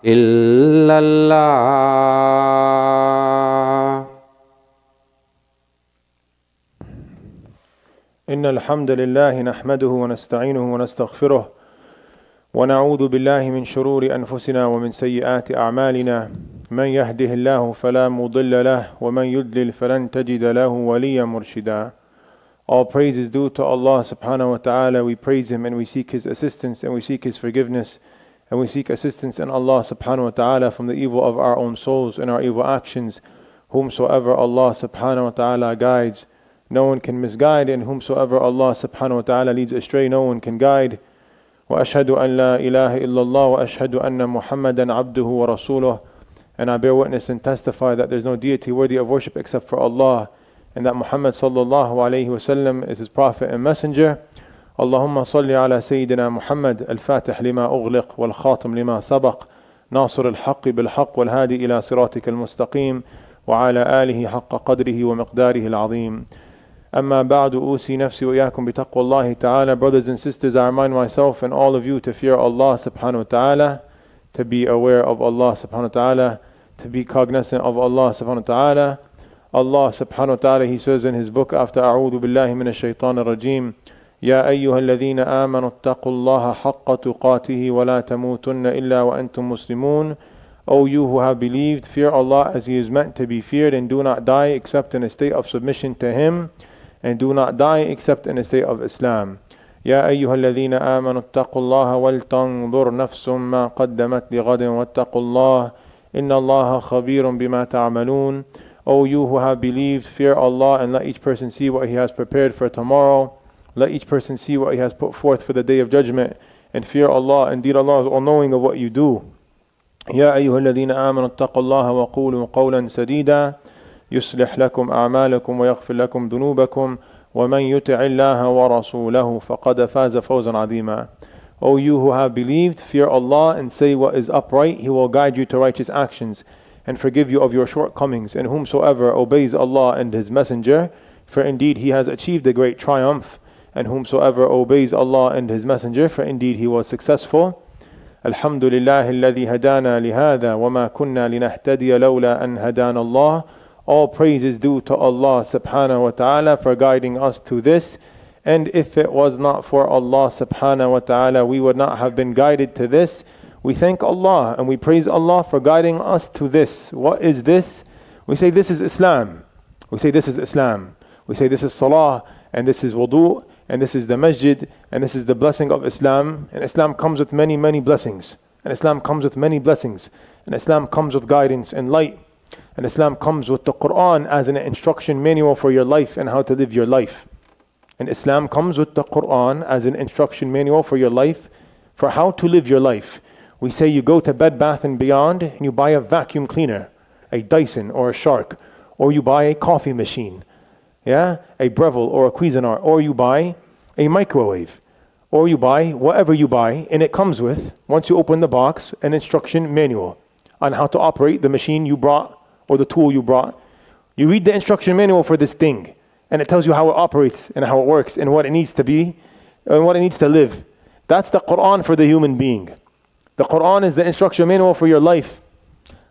إلا الله. إن الحمد لله نحمده ونستعينه ونستغفره ونعوذ بالله من شرور أنفسنا ومن سيئات أعمالنا من يهده الله فلا مضل له ومن يضلل فلن تجد له وليا مرشدا. All praise is due to Allah subhanahu wa ta'ala. We praise Him and we seek His assistance and we seek His forgiveness and we seek assistance in Allah subhanahu wa ta'ala from the evil of our own souls and our evil actions. Whomsoever Allah subhanahu wa ta'ala guides, no one can misguide, and whomsoever Allah subhanahu wa ta'ala leads astray, no one can guide. وأشهد أن لا إله إلا الله وأشهد أن محمدا عبده ورسوله. And I bear witness and testify that there is no deity worthy of worship except for Allah, and that Muhammad sallallahu alayhi wasallam is His prophet and messenger. اللهم صل على سيدنا محمد الفاتح لما أغلق والخاتم لما سبق ناصر الحق بالحق والهادي إلى صراطك المستقيم وعلى آله حق قدره ومقداره العظيم. أما بعد أوصي نفسي وإياكم بتقوى الله تعالى. Brothers and sisters, I remind myself and all of you to fear Allah subhanahu wa ta'ala, to be aware of Allah subhanahu wa ta'ala, to be cognizant of Allah subhanahu wa ta'ala. Allah subhanahu wa ta'ala, He says in His book after أعوذ بالله من الشيطان الرجيم يا أيها الذين آمنوا اتقوا الله حق تقاته ولا تموتن إلا وأنتم مسلمون. O you who have believed, fear Allah as He is meant to be feared, and do not die except in a state of submission to Him, and do not die except in a state of Islam. يا أيها الذين آمنوا اتقوا الله ولتنظر نفس ما قدمت لغد واتقوا الله إن الله خبير بما تعملون. O you who have believed, fear Allah and let each person see what he has prepared for tomorrow. Let each person see what he has put forth for the day of judgment, and fear Allah. Indeed, Allah is all-knowing of what you do. يا أيها الذين آمنوا اتقوا الله وقولوا قولا سديدا يصلح لكم أعمالكم ويغفر لكم ذنوبكم ومن يطع الله ورسوله فقد فاز فوزا عظيما. O you who have believed, fear Allah and say what is upright. He will guide you to righteous actions and forgive you of your shortcomings. And whomsoever obeys Allah and His Messenger, for indeed he has achieved a great triumph. And whomsoever obeys Allah and His Messenger, for indeed he was successful. الحمد لله الذي هدانا لهذا وما كنا لنهتدي لولا أن هدانا الله. All praise is due to Allah subhanahu wa ta'ala for guiding us to this. And if it was not for Allah subhanahu wa ta'ala, we would not have been guided to this. We thank Allah and we praise Allah for guiding us to this. What is this? We say this is Islam. We say this is Islam. We say this is Salah, and this is wudu, and this is the masjid, and this is the blessing of Islam. And Islam comes with many, many blessings. And Islam comes with many blessings. And Islam comes with guidance and light. And Islam comes with the Quran as an instruction manual for your life and how to live your life. And Islam comes with the Quran as an instruction manual for your life, for how to live your life. We say you go to Bed Bath & Beyond and you buy a vacuum cleaner, a Dyson or a Shark, or you buy a coffee machine, a Breville or a Cuisinart, or you buy a microwave, or you buy whatever you buy, and it comes with, once you open the box, an instruction manual on how to operate the machine you brought or the tool you brought. You read the instruction manual for this thing, and it tells you how it operates and how it works and what it needs to be and what it needs to live. That's the Quran for the human being. The Quran is the instruction manual for your life.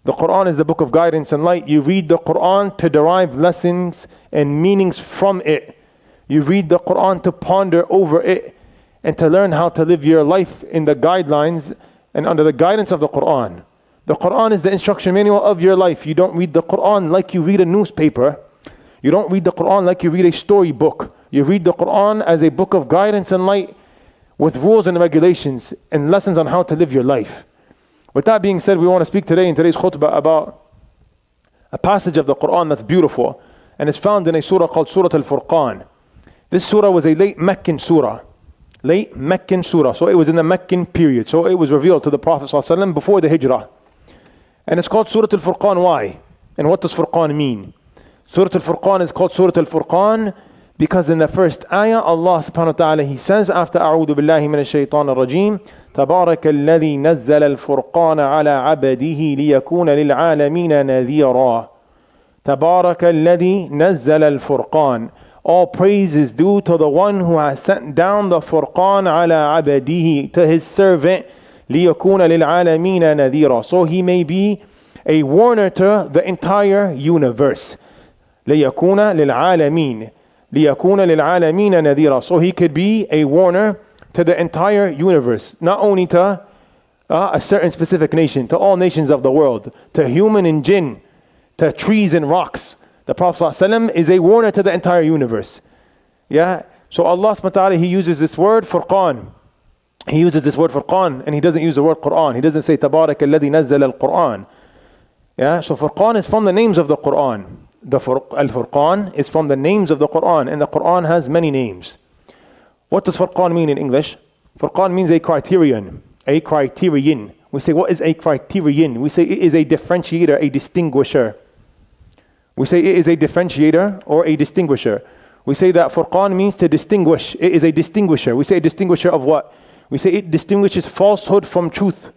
The Quran is the book of guidance and light. You read the Quran to derive lessons and meanings from it. You read the Quran to ponder over it and to learn how to live your life in the guidelines and under the guidance of the Quran. The Quran is the instruction manual of your life. You don't read the Quran like you read a newspaper. You don't read the Quran like you read a storybook. You read the Quran as a book of guidance and light with rules and regulations and lessons on how to live your life. With that being said, we want to speak today in today's khutbah about a passage of the Quran that's beautiful, and it's found in a surah called Surah Al-Furqan. This surah was a late Meccan surah. So it was in the Meccan period. So it was revealed to the Prophet ﷺ before the Hijrah. And it's called Surah Al-Furqan. Why? And what does Furqan mean? Surah Al-Furqan is called Surah Al-Furqan because in the first ayah, Allah subhanahu wa ta'ala, He says after أعوذ بالله من الشيطان الرجيم تبارك الذي نزل الفرقان على عبده ليكون للعالمين نذيرا. تبارك الذي نزل الفرقان. All praise is due to the one who has sent down the Furqan ala abadihi, to his servant, لِيَكُونَ لِلْعَالَمِينَ نَذِيرًا. So he may be a warner to the entire universe. لِيَكُونَ لِلْعَالَمِينَ لِيَكُونَ لِلْعَالَمِينَ نَذِيرًا. So he could be a warner to the entire universe, not only to a certain specific nation, to all nations of the world, to human and jinn, to trees and rocks. The Prophet ﷺ is a warner to the entire universe. Yeah. So Allah subhanahu wa ta'ala, He uses this word Furqan. He uses this word Furqan, and He doesn't use the word Quran. He doesn't say Tabarak alladhi nazzala al-Quran. Yeah. So Furqan is from the names of the Quran. Al-Furqan is from the names of the Quran, and the Quran has many names. What does Furqan mean in English? Furqan means a criterion. A criterion. We say, what is a criterion? We say it is a differentiator, a distinguisher. We say it is a differentiator or a distinguisher. We say that Furqan means to distinguish. It is a distinguisher. We say a distinguisher of what? We say it distinguishes falsehood from truth.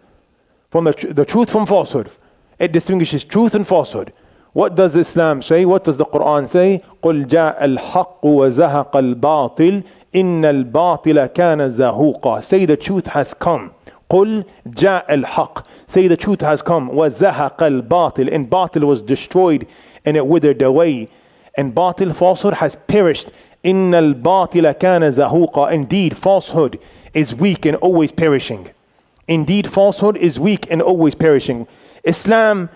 From the truth from falsehood. It distinguishes truth and falsehood. What does Islam say? What does the Quran say? قُلْ جَاءَ الْحَقُّ وَزَهَقَ الْبَاطِلِ إِنَّ الْبَاطِلَ كَانَ زَهُوقًا. Say the truth has come. قُلْ جَاءَ الْحَقُّ. Say the truth has come. وَزَهَقَ الْبَاطِلِ. And batil was destroyed and it withered away. And batil, falsehood, has perished. إِنَّ الْبَاطِلَ كَانَ زَهُوقًا. Indeed, falsehood is weak and always perishing. Indeed, falsehood is weak and always perishing. Islam,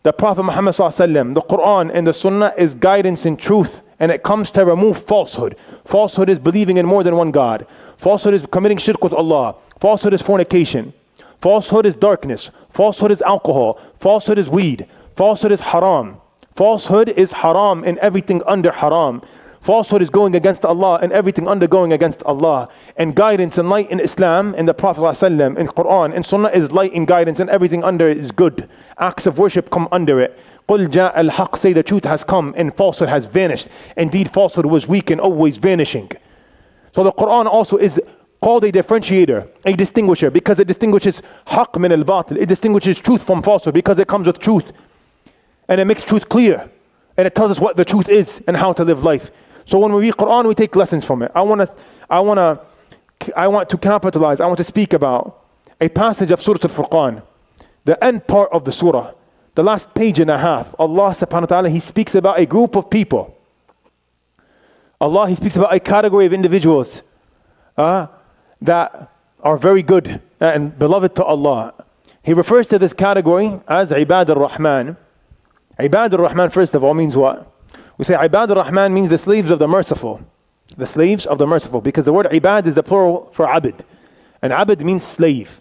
the Prophet Muhammad ﷺ, the Quran and the Sunnah is guidance and truth, and it comes to remove falsehood. Falsehood is believing in more than one God. Falsehood is committing shirk with Allah. Falsehood is fornication. Falsehood is darkness. Falsehood is alcohol. Falsehood is weed. Falsehood is haram. Falsehood is haram and everything under haram. Falsehood is going against Allah and everything under going against Allah. And guidance and light in Islam and the Prophet ﷺ in Quran and Sunnah is light and guidance, and everything under it is good. Acts of worship come under it. قُلْ جَاءَ الْحَقِّ. Say the truth has come and falsehood has vanished. Indeed, falsehood was weak and always vanishing. So the Quran also is called a differentiator, a distinguisher, because it distinguishes haqq min al-batil. It distinguishes truth from falsehood because it comes with truth. And it makes truth clear. And it tells us what the truth is and how to live life. So when we read Quran, we take lessons from it. I want to capitalize, I want to speak about a passage of Surah Al-Furqan. The end part of the surah, the last page and a half. Allah subhanahu wa ta'ala, He speaks about a group of people. Allah, He speaks about a category of individuals that are very good and beloved to Allah. He refers to this category as Ibad al-Rahman. Ibad al-Rahman, first of all, means what? We say Ibad al-Rahman means the slaves of the merciful. The slaves of the merciful, because the word Ibad is the plural for Abd. And Abd means slave.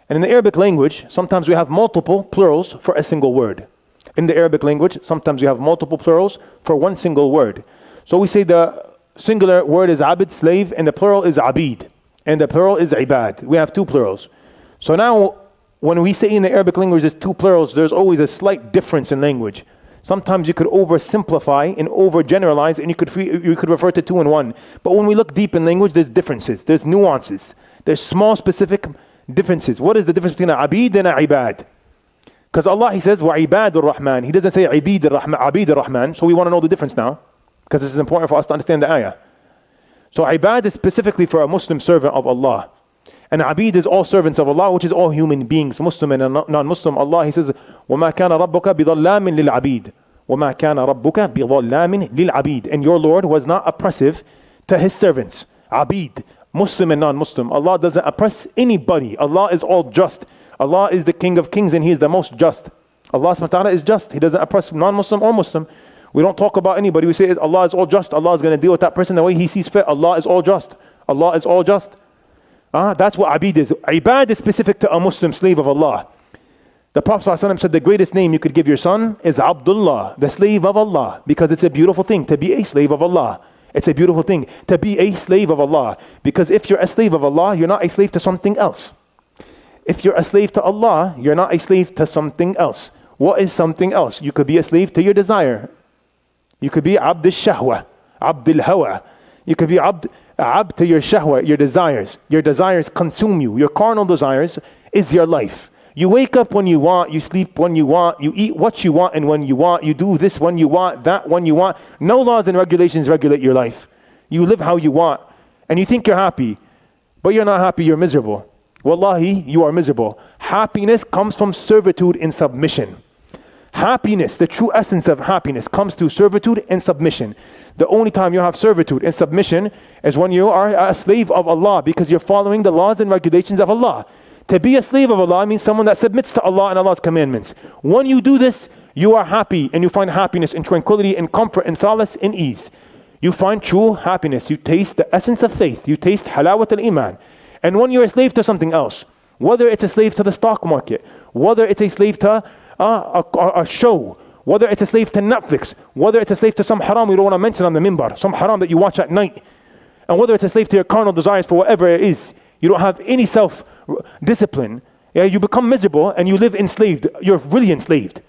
And in the Arabic language, sometimes we have multiple plurals for a single word. In the Arabic language, sometimes we have multiple plurals for one single word. So we say the singular word is Abd, slave, and the plural is Abid. And the plural is Ibad. We have two plurals. So now, when we say in the Arabic language there's two plurals, there's always a slight difference in language. Sometimes you could oversimplify and overgeneralize, and you could refer to two in one. But when we look deep in language, there's differences, there's nuances, there's small specific differences. What is the difference between Abid and Ibad? Because Allah, He says, وَعِبَادُ الرَّحْمَنِ. He doesn't say Abid al-Rahman. So we want to know the difference now, because this is important for us to understand the ayah. So Ibad is specifically for a Muslim servant of Allah. And Abid is all servants of Allah, which is all human beings, Muslim and non-Muslim. Allah, He says, وَمَا كَانَ رَبُّكَ بِظَلَّامٍ لِلْعَبِيدِ وَمَا كَانَ رَبُّكَ بِظَلَّامٍ لِلْعَبِيدِ. And your Lord was not oppressive to His servants. Abid, Muslim and non-Muslim. Allah doesn't oppress anybody. Allah is all just. Allah is the King of Kings and He is the most just. Allah subhanahu wa ta'ala is just. He doesn't oppress non-Muslim or Muslim. We don't talk about anybody. We say Allah is all just. Allah is going to deal with that person the way He sees fit. Allah is all just. Allah is all just. That's what Abid is. Ibad is specific to a Muslim slave of Allah. The Prophet ﷺ said the greatest name you could give your son is Abdullah, the slave of Allah, because it's a beautiful thing to be a slave of Allah. It's a beautiful thing to be a slave of Allah, because if you're a slave of Allah, you're not a slave to something else. If you're a slave to Allah, you're not a slave to something else. What is something else? You could be a slave to your desire. You could be Abd al-Shahwa, Abd al-Hawa. You could be Abd to your shahwa, your desires. Your desires consume you. Your carnal desires is your life. You wake up when you want, you sleep when you want, you eat what you want and when you want, you do this when you want, that when you want. No laws and regulations regulate your life. You live how you want and you think you're happy, but you're not happy, you're miserable. Wallahi, you are miserable. Happiness comes from servitude in submission. Happiness, the true essence of happiness, comes through servitude and submission. The only time you have servitude and submission is when you are a slave of Allah, because you're following the laws and regulations of Allah. To be a slave of Allah means someone that submits to Allah and Allah's commandments. When you do this, you are happy and you find happiness and tranquility and comfort and solace and ease. You find true happiness. You taste the essence of faith. You taste halawat al-iman. And when you're a slave to something else, whether it's a slave to the stock market, whether it's a slave to a show, whether it's a slave to Netflix, whether it's a slave to some haram you don't want to mention on the minbar, some haram that you watch at night, and whether it's a slave to your carnal desires for whatever it is, you don't have any self-discipline, you become miserable and you live enslaved. You're really enslaved.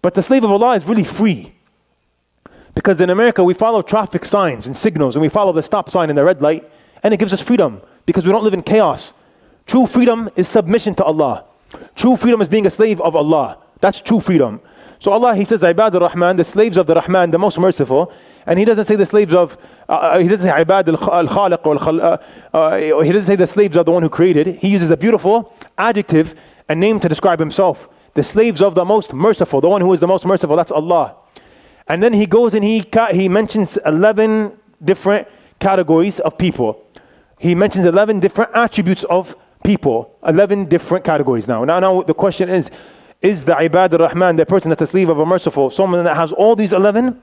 But the slave of Allah is really free. Because in America, we follow traffic signs and signals, and we follow the stop sign and the red light, and it gives us freedom because we don't live in chaos. True freedom is submission to Allah. True freedom is being a slave of Allah. That's true freedom. So Allah, He says, Ibad al-Rahman, the slaves of the Rahman, the most merciful. And He doesn't say the slaves of, He doesn't say Ibad al-Khaliq, He doesn't say the slaves of the one who created. He uses a beautiful adjective and name to describe Himself. The slaves of the most merciful, the one who is the most merciful, that's Allah. And then He goes and He mentions 11 different categories of people. He mentions 11 different attributes of people, 11 different categories now. Now the question is the Ibad al-Rahman, the person that's a slave of a merciful, someone that has all these 11?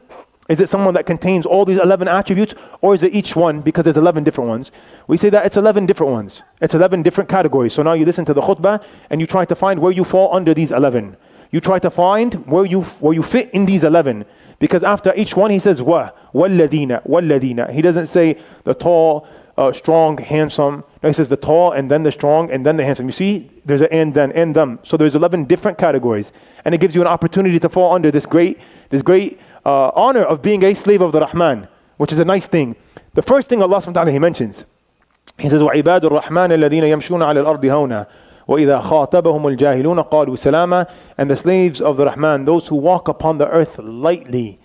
Is it someone that contains all these 11 attributes? Or is it each one, because there's 11 different ones? We say that it's 11 different ones. It's 11 different categories. So now you listen to the khutbah and you try to find where you fall under these 11. You try to find where you fit in these 11. Because after each one he says, walladina. He doesn't say the tall, strong, handsome. No, he says the tall and then the strong and then the handsome. You see, there's an and then and them. So there's 11 different categories, and it gives you an opportunity to fall under this great honor of being a slave of the Rahman, which is a nice thing. The first thing Allah subhanahu wa ta'ala He mentions, He says, وَعِبَادُ الرَّحْمَنِ الَّذِينَ يَمْشُونَ عَلَى الْأَرْضِ هَوْنًا وَإِذَا خَاطَبَهُمُ الْجَاهِلُونَ قَالُوا سَلَامًا. And the slaves of the Rahman, those who walk upon the earth lightly.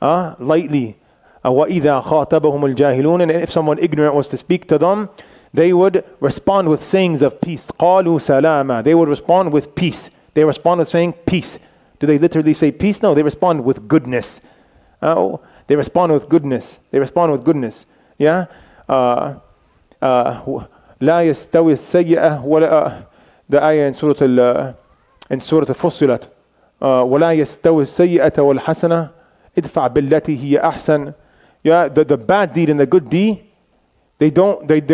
Lightly. وَإِذَا خَاطَبَهُمُ الْجَاهِلُونَ. And if someone ignorant was to speak to them, they would respond with sayings of peace. قَالُوا سَلَامًا. They would respond with peace. They respond with saying peace. Do they literally say peace? No, they respond with goodness. They respond with goodness. They respond with goodness. Yeah? لا يستوي السيئة ولا the ayah in Surah Fussilat ولا يستوي السيئة والحسنة ادفع بالتي هي أحسن. Yeah, the bad deed and the good deed, they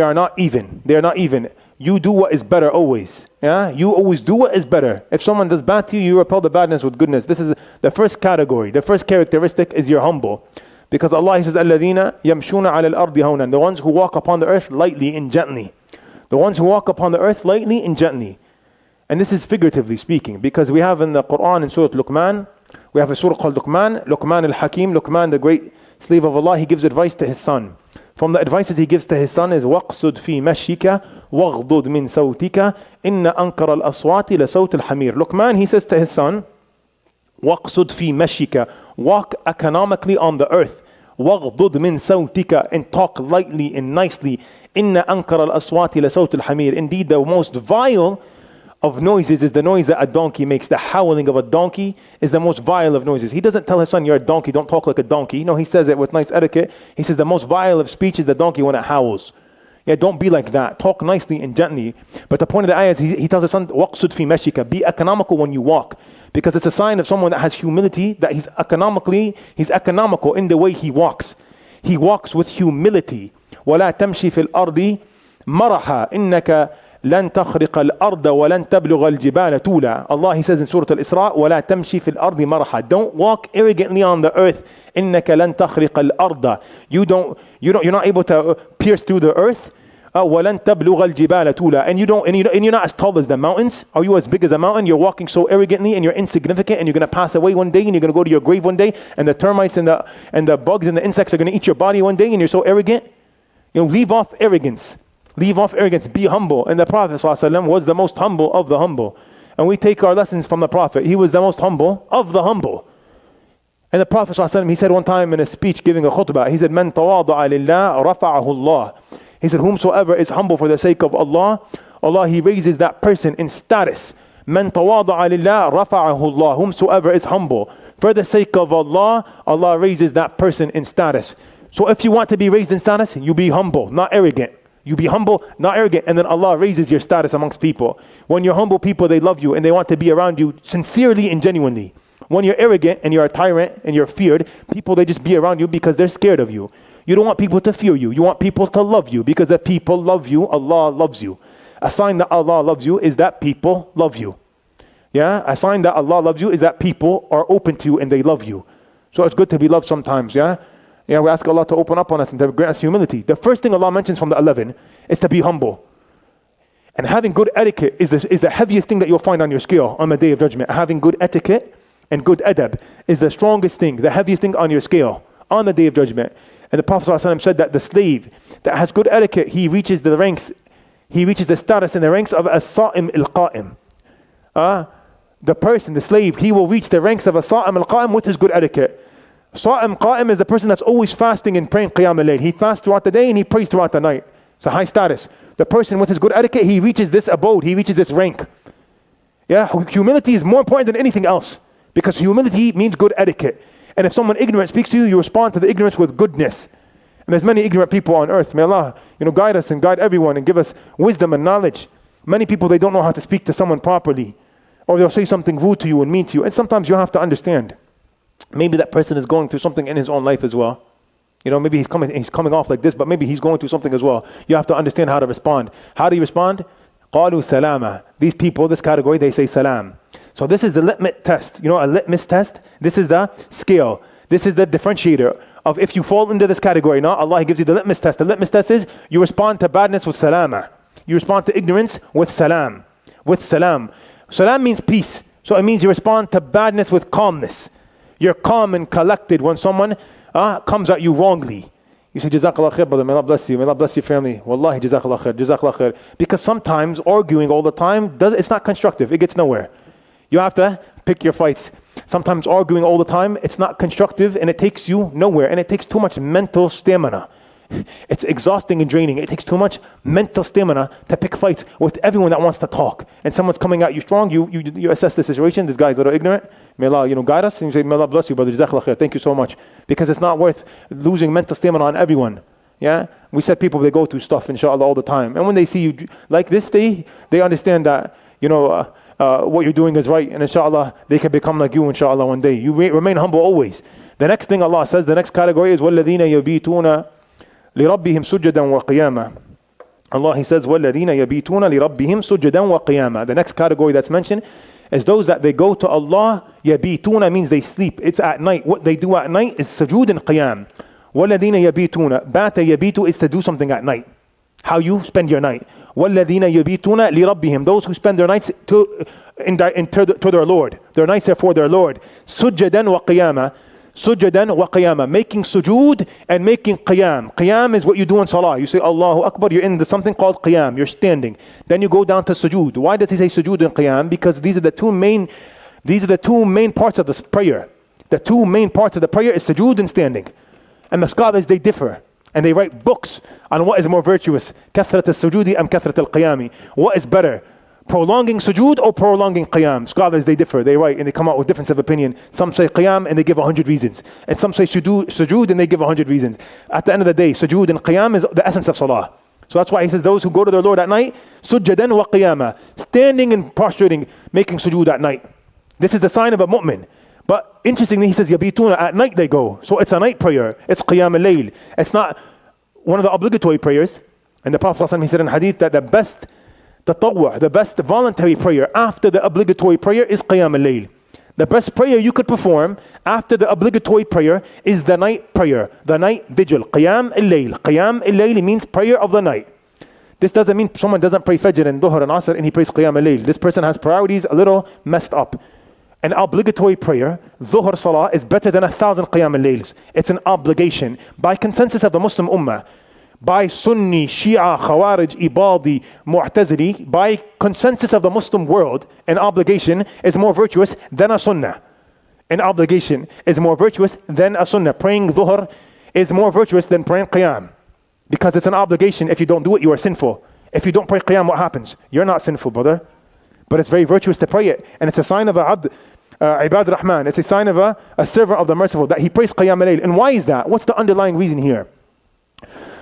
are not even. They are not even. You do what is better always. Yeah, you always do what is better. If someone does bad to you, you repel the badness with goodness. This is the first category. The first characteristic is you're humble. Because Allah, He says, الَّذِينَ يَمْشُونَ عَلَى الْأَرْضِ هَوْنًا. The ones who walk upon the earth lightly and gently. The ones who walk upon the earth lightly and gently. And this is figuratively speaking, because we have in the Quran in Surah Luqman, we have a surah called Luqman al-Hakim, Luqman, the great slave of Allah. He gives advice to his son. From the advices he gives to his son is وَقْصُدْ فِي مَشِّكَ وَغْضُضْ مِنْ صَوْتِكَ إِنَّ أَنْكَرَ الْأَصْوَاتِ لَصَوْتِ الْحَمِيرِ. Luqman, he says to his son, وَقْصُدْ فِي مَشِّكَ. Walk economically on the earth. وَغْضُضْ مِنْ صَوْتِكَ. And talk lightly and nicely. إِنَّ أَنْكَرَ الْأَصْوَاتِ لَصَوْتِ الْحَمِيرِ. Indeed, the most vile of noises is the noise that a donkey makes. The howling of a donkey is the most vile of noises. He doesn't tell his son, you're a donkey, don't talk like a donkey. No, he says it with nice etiquette. He says the most vile of speech is the donkey when it howls. Yeah, don't be like that. Talk nicely and gently. But the point of the ayah is he tells his son, وَقْصُدْ فِي مَشِّكَ. Be economical when you walk. Because it's a sign of someone that has humility, that he's economical in the way he walks. He walks with humility. وَلَا تَمْشِي فِي الْأَرْضِ مَرَحًا إِنَّكَ لن تخرق الأرض ولن تبلغ الجبال طولا. Allah, He says in Surah Al-Isra, ولا تمشي في الأرض مرحا. Don't walk arrogantly on the earth. إنك لن تخرق الأرض. You're not able to pierce through the earth. ولن تبلغ الجبال طولا. And you're not as tall as the mountains. Are you as big as a mountain? You're walking so arrogantly and you're insignificant and you're going to pass away one day and you're going to go to your grave one day and the termites and the bugs and the insects are going to eat your body one day and you're so arrogant. Leave off arrogance. Leave off arrogance, be humble. And the Prophet ﷺ was the most humble of the humble. And we take our lessons from the Prophet. He was the most humble of the humble. And the Prophet ﷺ, he said one time in a speech giving a khutbah, he said, "Man tawadu'a lillah rafa'ahu Allah." He said, whomsoever is humble for the sake of Allah, Allah, He raises that person in status. Man tawada'a lillah rafa'ahu Allah. Whomsoever is humble for the sake of Allah, Allah raises that person in status. So if you want to be raised in status, you be humble, not arrogant. You be humble, not arrogant, and then Allah raises your status amongst people. When you're humble people, they love you and they want to be around you sincerely and genuinely. When you're arrogant and you're a tyrant and you're feared, people, they just be around you because they're scared of you. You don't want people to fear you. You want people to love you, because if people love you, Allah loves you. A sign that Allah loves you is that people love you. Yeah, a sign that Allah loves you is that people are open to you and they love you. So it's good to be loved sometimes, yeah? Yeah, we ask Allah to open up on us and to grant us humility. The first thing Allah mentions from the 11 is to be humble. And having good etiquette is the heaviest thing that you'll find on your scale on the Day of Judgment. Having good etiquette and good adab is the strongest thing, the heaviest thing on your scale on the Day of Judgment. And the Prophet ﷺ said that the slave that has good etiquette, he reaches the status in the ranks of as-sa'im al-qa'im. The person, the slave, he will reach the ranks of as-sa'im al-qa'im with his good etiquette. Sa'im qa'im is the person that's always fasting and praying qiyam al-layl. He fasts throughout the day and he prays throughout the night. It's a high status. The person with his good etiquette, he reaches this abode, he reaches this rank. Yeah, humility is more important than anything else, because humility means good etiquette. And if someone ignorant speaks to you, you respond to the ignorance with goodness. And there's many ignorant people on earth. May Allah, guide us and guide everyone and give us wisdom and knowledge. Many people, they don't know how to speak to someone properly, or they'll say something rude to you and mean to you. And sometimes you have to understand, maybe that person is going through something in his own life as well. Maybe he's coming off like this, but maybe he's going through something as well. You have to understand how to respond. How do you respond? قالوا سلاما. These people, this category, they say salam. So this is the litmus test. A litmus test? This is the scale. This is the differentiator of if you fall into this category. Now Allah gives you the litmus test. The litmus test is you respond to badness with salama. You respond to ignorance with salam. With salam. Salam means peace. So it means you respond to badness with calmness. You're calm and collected when someone comes at you wrongly. You say, Jazakallah khair, brother, may Allah bless you, may Allah bless your family. Wallahi, Jazakallah khair, Jazakallah khair. Because sometimes arguing all the time, it's not constructive, it gets nowhere. You have to pick your fights. Sometimes arguing all the time, it's not constructive and it takes you nowhere, and it takes too much mental stamina. It's exhausting and draining. It takes too much mental stamina to pick fights with everyone that wants to talk. And someone's coming at you strong, you assess the situation. This guy's a little ignorant. May Allah, guide us. And you say, may Allah bless you, brother. Jazakallah khair. Thank you so much. Because it's not worth losing mental stamina on everyone. Yeah? We said people, they go through stuff, inshallah, all the time. And when they see you like this, they understand that, what you're doing is right. And inshallah, they can become like you, inshallah, one day. You remain humble always. The next thing Allah says, the next category is وَالَّذِينَ يَبِيتُونَ لِرَبِّهِمْ سُجَّدًا وَقِيَامًا. Allah, He says, وَالَّذِينَ يَبِيتُونَ لِرَبِّهِمْ سُجَّدًا وَقِيَامًا. The next category that's mentioned is those that they go to Allah. يَبِيتُونَ means they sleep. It's at night. What they do at night is sujood and qiyam. وَالَّذِينَ يَبِيتُونَ Bata yabitu is to do something at night. How you spend your night. وَالَّذِينَ يَبِيتُونَ لِرَبِّهِمْ Those who spend their nights to their Lord. Their nights are for their Lord. سُجَّدًا وَقِيَامًا. Sujadan wa qiyamah, making sujood and making qiyam. Qiyam is what you do in salah. You say Allahu Akbar, you're in something called qiyam, you're standing. Then you go down to sujood. Why does he say sujood and qiyam? Because these are the two main parts of this prayer. The two main parts of the prayer is sujood and standing. And the scholars, they differ. And they write books on what is more virtuous. Kathrat al-sujudi am kathrat al-qiyami. What is better? Prolonging sujood or prolonging qiyam? Scholars, they differ. They write and they come out with difference of opinion. Some say qiyam and they give 100 reasons. And some say sujood and they give 100 reasons. At the end of the day, sujood and qiyam is the essence of salah. So that's why he says those who go to their Lord at night, sujadan wa qiyama, standing and prostrating, making sujood at night. This is the sign of a mu'min. But interestingly, he says yabituna, at night they go. So it's a night prayer. It's qiyam al-layl. It's not one of the obligatory prayers. And the Prophet ﷺ, he said in hadith that the best tatawwu', the best voluntary prayer after the obligatory prayer is qiyam al-layl. The best prayer you could perform after the obligatory prayer is the night prayer, the night vigil. Qiyam al-layl. Qiyam al-layl means prayer of the night. This doesn't mean someone doesn't pray Fajr and Dhuhr and Asr and he prays Qiyam al-layl. This person has priorities a little messed up. An obligatory prayer, Dhuhr Salah, is better than 1,000 Qiyam al-layls. It's an obligation. By consensus of the Muslim Ummah, by Sunni, Shia, Khawarij, Ibadi, Mu'tazili, by consensus of the Muslim world, an obligation is more virtuous than a Sunnah. An obligation is more virtuous than a Sunnah. Praying Dhuhr is more virtuous than praying Qiyam. Because it's an obligation. If you don't do it, you are sinful. If you don't pray Qiyam, what happens? You're not sinful, brother. But it's very virtuous to pray it. And it's a sign of a abd, Ibad Rahman. It's a sign of a servant of the Merciful, that he prays Qiyam al-Layl. And why is that? What's the underlying reason here?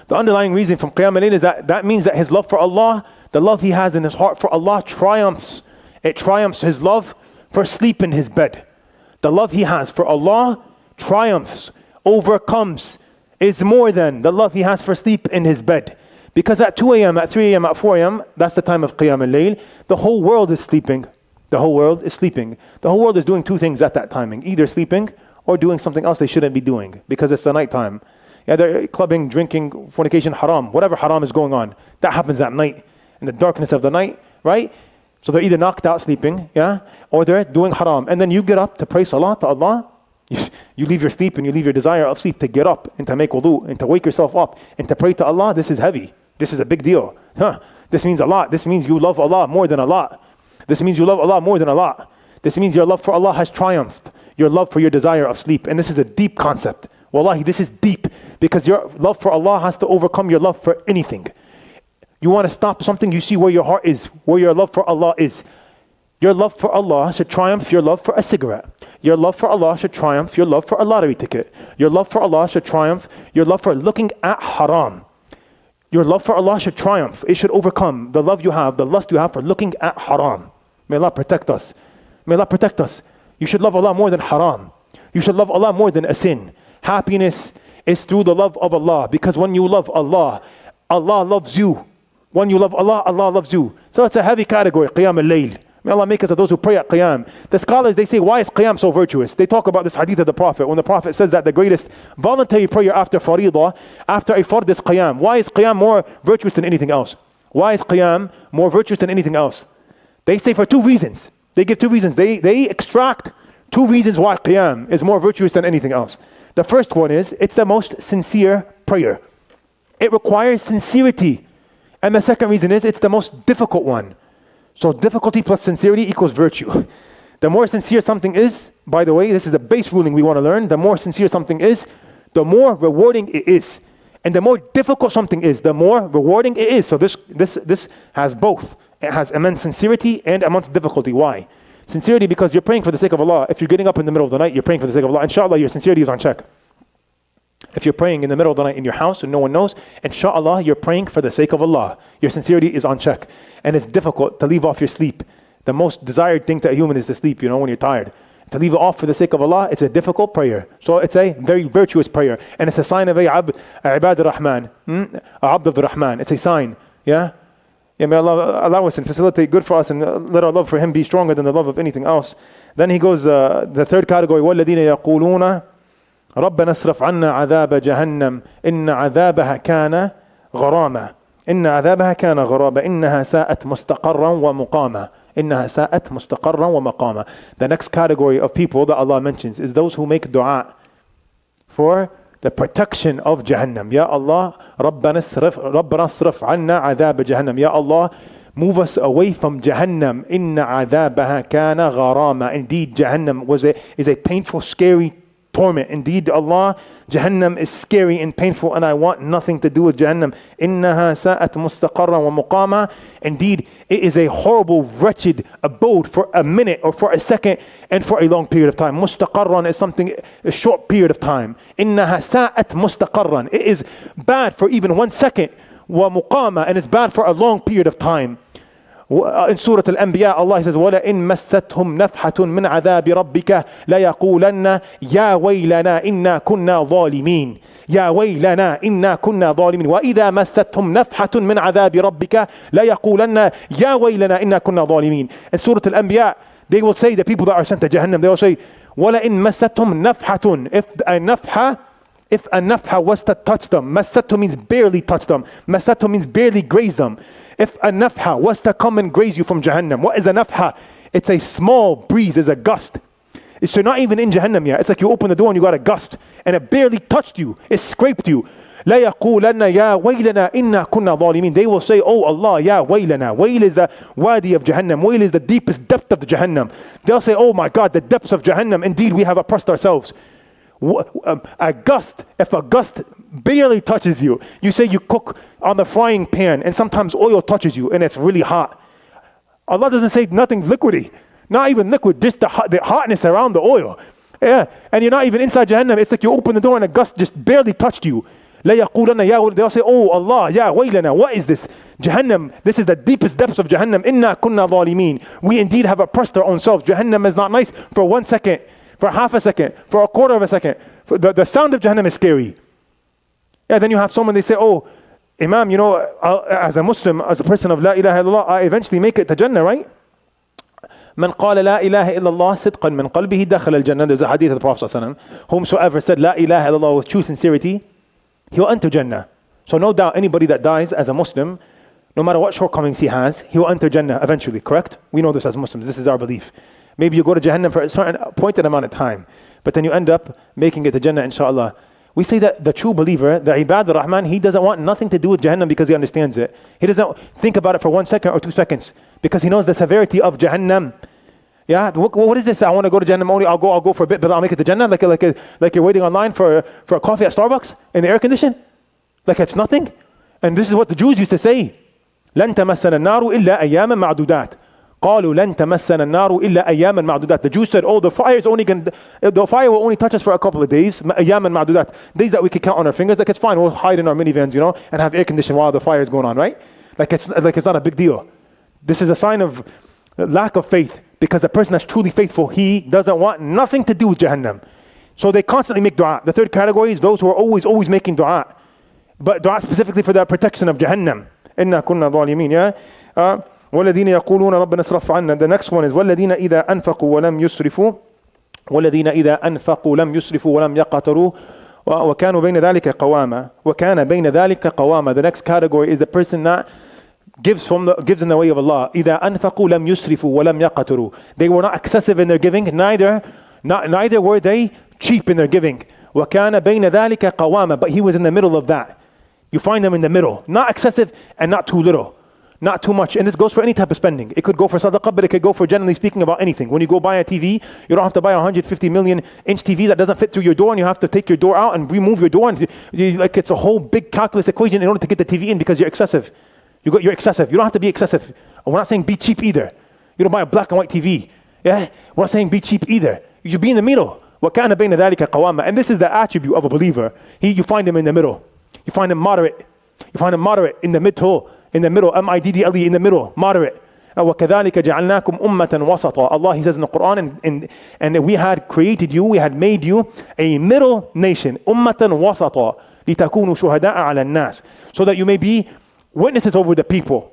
The underlying reason from Qiyam al-Layl is that means that his love for Allah, the love he has in his heart for Allah triumphs. It triumphs his love for sleep in his bed. The love he has for Allah triumphs, overcomes, is more than the love he has for sleep in his bed. Because at 2 a.m., at 3 a.m., at 4 a.m., that's the time of Qiyam al-Layl, the whole world is sleeping. The whole world is sleeping. The whole world is doing two things at that timing, either sleeping or doing something else they shouldn't be doing, because it's the night time. Yeah, they're clubbing, drinking, fornication, haram, whatever haram is going on. That happens at night, in the darkness of the night, right? So they're either knocked out sleeping, yeah, or they're doing haram. And then you get up to pray salah to Allah. You leave your sleep and you leave your desire of sleep to get up and to make wudu and to wake yourself up and to pray to Allah. This is heavy. This is a big deal. This means a lot. This means you love Allah more than a lot. This means you love Allah more than a lot. This means your love for Allah has triumphed. Your love for your desire of sleep. And this is a deep concept. Wallahi, this is deep, because your love for Allah has to overcome your love for anything. You want to stop something, you see where your heart is, where your love for Allah is. Your love for Allah should triumph your love for a cigarette. Your love for Allah should triumph your love for a lottery ticket. Your love for Allah should triumph your love for looking at haram. Your love for Allah should triumph. It should overcome the love you have, the lust you have for looking at haram. May Allah protect us. May Allah protect us. You should love Allah more than haram. You should love Allah more than a sin. Happiness is through the love of Allah, because when you love Allah, Allah loves you. When you love Allah, Allah loves you. So it's a heavy category, Qiyam al-Layl. May Allah make us of those who pray at Qiyam. The scholars, they say, why is Qiyam so virtuous? They talk about this hadith of the Prophet, when the Prophet says that the greatest voluntary prayer after Faridah, after a fard, is Qiyam. Why is Qiyam more virtuous than anything else? Why is Qiyam more virtuous than anything else? They say for two reasons. They give two reasons. They extract two reasons why Qiyam is more virtuous than anything else. The first one is, it's the most sincere prayer. It requires sincerity. And the second reason is, it's the most difficult one. So difficulty plus sincerity equals virtue. The more sincere something is, by the way, this is a base ruling we want to learn, the more sincere something is, the more rewarding it is. And the more difficult something is, the more rewarding it is. So this has both. It has immense sincerity and immense difficulty. Why? Sincerity, because you're praying for the sake of Allah. If you're getting up in the middle of the night, you're praying for the sake of Allah. Inshallah, your sincerity is on check. If you're praying in the middle of the night in your house and no one knows, inshallah, you're praying for the sake of Allah. Your sincerity is on check. And it's difficult to leave off your sleep. The most desired thing to a human is to sleep, when you're tired. To leave it off for the sake of Allah, it's a difficult prayer. So it's a very virtuous prayer. And it's a sign of a Ibad Rahman, a Abd of the Rahman. It's a sign, yeah? Yeah, may Allah allow us and facilitate good for us, and let our love for Him be stronger than the love of anything else. Then he goes, the third category, وَالَّذِينَ يَقُولُونَ رَبَّنَا اصْرِفْ عَنَّا عَذَابَ جَهَنَّمَ إِنَّ عَذَابَهَا كَانَ غَرَامًا إِنَّ عَذَابَهَا كَانَ غَرَامًا إِنَّهَا سَاءَتْ مُسْتَقَرًّا وَمُقَامًا إِنَّهَا سَاءَتْ مُسْتَقَرًّا وَمَقَامًا. The next category of people that Allah mentions is those who make dua for the protection of Jahannam. Ya Allah, Rabbana asrif anna adhab Jahannam. Ya Allah, move us away from Jahannam. Inna adhabaha kana gharama. Indeed, Jahannam is a painful, scary torment. Indeed, Allah, Jahannam is scary and painful, and I want nothing to do with Jahannam. Innaha sa'at mustaqarran wa muqama. Indeed, it is a horrible, wretched abode for a minute or for a second and for a long period of time. Mustaqarran is something, a short period of time. Innaha sa'at mustaqarran. It is bad for even 1 second. Wa muqama, and it's bad for a long period of time. In Surah Al-Anbiya, Allah says, وَلَئِن مَسَّتْهُمْ نَفْحَةٌ مِّنْ عَذَابِ رَبِّكَ لَيَقُولَنَّ يَا وَيْلَنَا إِنَّا كُنَّا ظَالِمِينَ يَا وَيْلَنَا إِنَّا كُنَّا ظَالِمِينَ وَإِذَا مَسَّتْهُمْ نَفْحَةٌ مِّنْ عَذَابِ رَبِّكَ لَيَقُولَنَّ يَا وَيْلَنَا إِنَّا كُنَّا ظَالِمِينَ. In Surah Al-Anbiya, they will say, the people that are sent to Jahannam, they will say, وَلَئِن مَسَّتْهُمْ نَفْحَةٌ. If a nafha was to touch them, masatu means barely touch them. Masatu means barely graze them. If a nafha was to come and graze you from Jahannam, what is a nafha? It's a small breeze, it's a gust. It's you're not even in Jahannam yet. It's like you open the door and you got a gust, and it barely touched you. It scraped you. لا يقولن يا ويلنا إنا كنا ظالمين. They will say, oh Allah, ya waylana. Wayl is the wadi of Jahannam. Wayl is the deepest depth of the Jahannam. They'll say, oh my God, the depths of Jahannam. Indeed, we have oppressed ourselves. A gust, if a gust barely touches you. You say you cook on the frying pan and sometimes oil touches you and it's really hot. Allah doesn't say nothing liquidy, not even liquid, just the hotness around the oil. Yeah, and you're not even inside Jahannam. It's like you open the door and a gust just barely touched you. They'll say, oh Allah, ya waylana, what is this? Jahannam, this is the deepest depths of Jahannam. Inna kunna zalimeen. We indeed have oppressed our own selves. Jahannam is not nice for 1 second, for half a second, for a quarter of a second. The sound of Jahannam is scary. Yeah, then you have someone, they say, oh, Imam, as a Muslim, as a person of La ilaha illallah, I eventually make it to Jannah, right? من قال لا إله إلا الله صدقا من قلبه دخل الجنة. There's a hadith of the Prophet ﷺ. Whomsoever said La ilaha illallah with true sincerity, he'll enter Jannah. So no doubt anybody that dies as a Muslim, no matter what shortcomings he has, he will enter Jannah eventually, correct? We know this as Muslims, this is our belief. Maybe you go to Jahannam for a certain appointed amount of time, but then you end up making it to Jannah, inshallah. We say that the true believer, the Ibad al-Rahman, he doesn't want nothing to do with Jahannam because he understands it. He doesn't think about it for 1 second or 2 seconds because he knows the severity of Jahannam. Yeah, what is this? I want to go to Jahannam only. I'll go for a bit, but I'll make it to Jannah. Like you're waiting online for a coffee at Starbucks in the air condition. Like it's nothing. And this is what the Jews used to say. لن تمسنا النار إلا أياما معدودات. قالوا لن تمسنا النار إلا أياما معدودات. The Jews said, oh, the fire will only touch us for a couple of days. أياما معدودات. Days that we could count on our fingers. Like it's fine. We'll hide in our minivans, and have air conditioning while the fire is going on, right? Like it's not a big deal. This is a sign of lack of faith. Because the person that's truly faithful, he doesn't want nothing to do with Jahannam. So they constantly make dua. The third category is those who are always making dua. But dua specifically for the protection of Jahannam. إِنَّا كُنَّا ظَالِمِينَ. وَالَّذِينَ يَقُولُونَ رَبَّنَا اصْرِفْ عَنَّا. The next one is وَالَّذِينَ إِذَا أَنْفَقُوا وَلَمْ يُسْرِفُوا وَالَّذِينَ إِذَا أَنْفَقُوا لَمْ يُسْرِفُوا وَلَمْ يَقْتَرُوا وَكَانُوا بَيْنَ ذَلِكَ قَوَامًا. وَكَانَ بَيْنَ ذَلِكَ قَوَامًا. The next category is the person that gives in the way of Allah. إِذَا أَنْفَقُوا لَمْ يُسْرِفُوا وَلَمْ يَقْتَرُوا. They were not excessive in their giving, neither were they cheap in their giving. وَكَانَ بَيْنَ ذَلِكَ قَوَامًا. But he was in the middle of that. You find them in the middle, not excessive and not too little, not too much. And this goes for any type of spending. It could go for sadaqah, but it could go for generally speaking about anything. When you go buy a TV, you don't have to buy a 150 million inch TV that doesn't fit through your door, and you have to take your door out and remove your door, and it's a whole big calculus equation in order to get the TV in because you're excessive. You're excessive. You don't have to be excessive. We're not saying be cheap either. You don't buy a black and white TV. Yeah, we're not saying be cheap either. You should be in the middle. وَكَانَ بَيْنَ ذَلِكَ قَوَامًا. And this is the attribute of a believer. You find him in the middle. You find him moderate. You find him moderate in the middle. In the middle. M-I-D-D-L-E, in the middle. Moderate. وَكَذَلِكَ جَعَلْنَاكُمْ أُمَّةً وَسَطًا. Allah, He says in the Quran, and we had created you, we had made you a middle nation. أُمَّةً وَسَطًا لِتَكُونُوا شُهَدَاءَ عَلَى النَّاسِ. So that you may be witnesses over the people.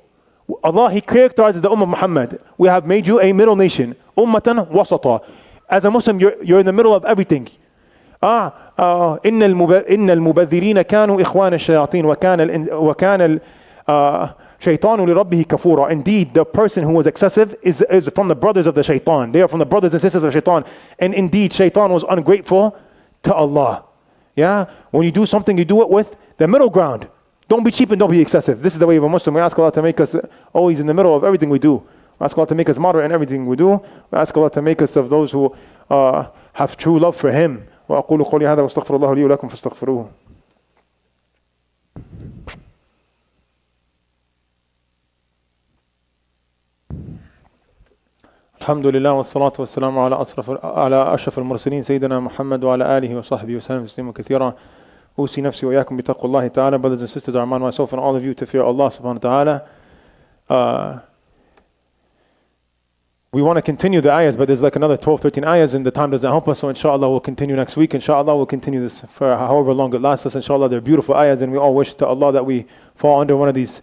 Allah, He characterizes the Ummah of Muhammad. We have made you a middle nation. Ummatan wasata. As a Muslim, you're in the middle of everything. إن المبذرين كانوا إخوان الشياطين وكان الشيطان لربه كفورا. Indeed, the person who was excessive is from the brothers of the shaitan. They are from the brothers and sisters of shaitan. And indeed, shaitan was ungrateful to Allah. Yeah? When you do something, you do it with the middle ground. Don't be cheap and don't be excessive. This is the way of a Muslim. We ask Allah to make us always in the middle of everything we do. We ask Allah to make us moderate in everything we do. We ask Allah to make us of those who have true love for Him. وأقول قولي هذا واستغفر الله لي ولكم فاستغفروه. الحمد لله والصلاة والسلام على أشرف المرسلين سيدنا محمد وعلى آله وصحبه وسلم تسليما كثيرا. أوصي نفسي وإياكم بتقوى الله تعالى. Brothers and sisters, I remind myself and all of you to fear Allah subhanahu wa ta'ala. We want to continue the ayahs, but there's like another 12, 13 ayahs and the time doesn't help us. So inshallah we'll continue next week. Inshallah we'll continue this for however long it lasts us. Inshallah they're beautiful ayahs and we all wish to Allah that we fall under one of these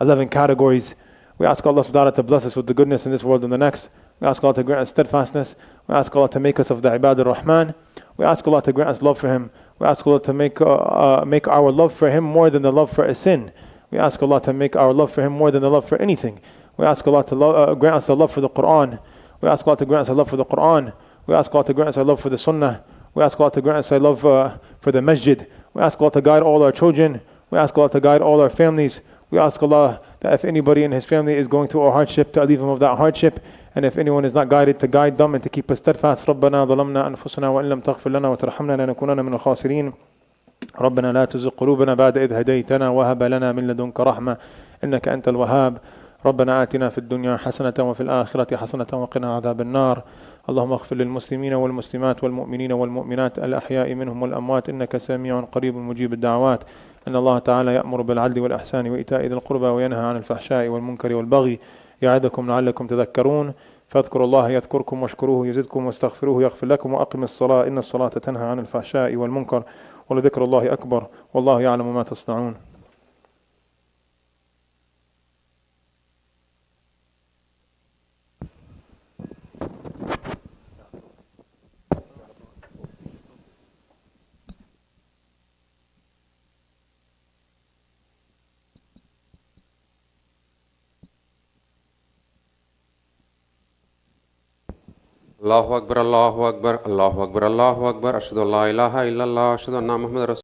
11 categories. We ask Allah subhanahu wa ta'ala to bless us with the goodness in this world and the next. We ask Allah to grant us steadfastness. We ask Allah to make us of the Ibad al-Rahman. We ask Allah to grant us love for Him. We ask Allah to make our love for Him more than the love for a sin. We ask Allah to make our love for Him more than the love for anything. We ask Allah to grant us the love for the Quran. We ask Allah to grant us a love for the Quran. We ask Allah to grant us a love for the Sunnah. We ask Allah to grant us a love for the Masjid. We ask Allah to guide all our children. We ask Allah to guide all our families. We ask Allah that if anybody in his family is going through a hardship, to relieve him of that hardship. And if anyone is not guided, to guide them and to keep us steadfast. رَبَّنَا ظَلَمْنَا أَنفُسَنَا وَإِن لَمْ تَغْفِرْ لَنَا وَتَرْحَمْنَا لَنَكُونَنَّ مِنَ الْخَاسِرِينَ. ربنا لا تزغ قلوبنا بعد إذ هديتنا وهب لنا من لدنك رحمة إنك أنت الوهاب. ربنا آتنا في الدنيا حسنة وفي الآخرة حسنة وقنا عذاب النار. اللهم اغفر للمسلمين والمسلمات والمؤمنين والمؤمنات الأحياء منهم والأموات إنك سميع قريب مجيب الدعوات. إن الله تعالى يأمر بالعدل والإحسان وإيتاء ذي القربى وينهى عن الفحشاء والمنكر والبغي يعظكم لعلكم تذكرون. فاذكروا الله يذكركم واشكروه يزدكم واستغفروه يغفر لكم وأقم الصلاة إن الصلاة تنهى عن الفحشاء والمنكر ولذكر الله أكبر والله يعلم ما تصنعون. الله أكبر الله أكبر الله أكبر الله أكبر أشهد أن لا إله إلا الله أشهد أن محمد رسول